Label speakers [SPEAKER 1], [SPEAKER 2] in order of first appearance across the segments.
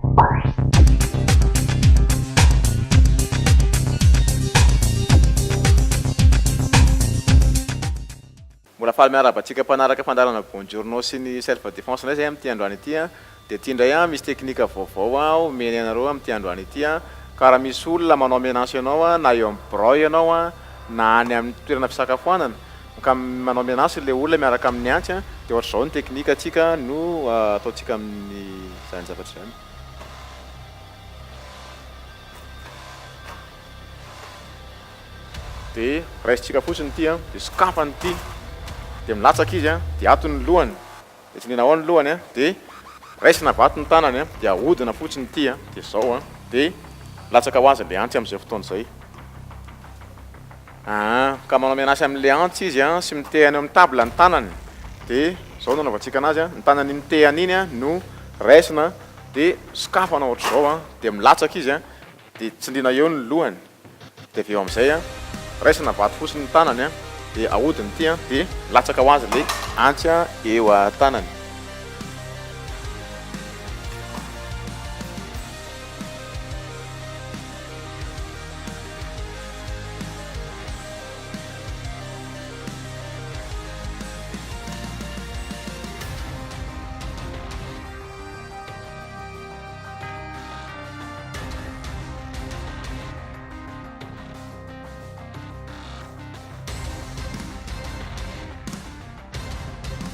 [SPEAKER 1] Mbola faly miarabantsika mpanaraka fandarana bonjournaux sy ny self défense ndray zay am'ty androany ity a de ty ndray a misy teknika vaovao a omeny anareo am'ty androany ity a karaha misy olona manao menansy anao a na eo amin'ny broy anao a na any amin'ny toerana fisakafoanana ka manao menansy le olona miaraka amin'ny antsy a de ohatra zao ny teknika atsika no ataontsika amin'ny zany zavatra zany. De raisitsika fotsiny ity a de sokafany ity de milatsaka izy a de atony lohany de tindrena ao ny lohany a de raisina vato ny tanany a de ahodina fotsiny ity a de zao a de latsaka ho azy le antsy am'izay fotoana zay. Ka manao menansy am'le antsy izy a sy mitehany amin'ny table ny tanany de zao no anaovantsika anazy a ny tanany mitehany iny a no raisina de sokafana ohatra zao a de milatsaka izy a de tsindriana eo ny lohany de avy eo am'izay a raisina vato fotsiny ny tanany a de ahodiny ity a de latsaka ho azy le antsy a eo tanany.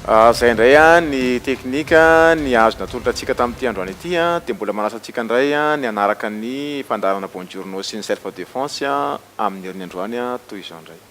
[SPEAKER 1] Zay ndray a ny teknika ny azo natolotra antsika tamin'ity androany ity a de mbola manasa antsika ndray a ny anaraka ny fandarana bonjournaux sy ny self défense a amin'ny herin'ny androany a toy izao ndray.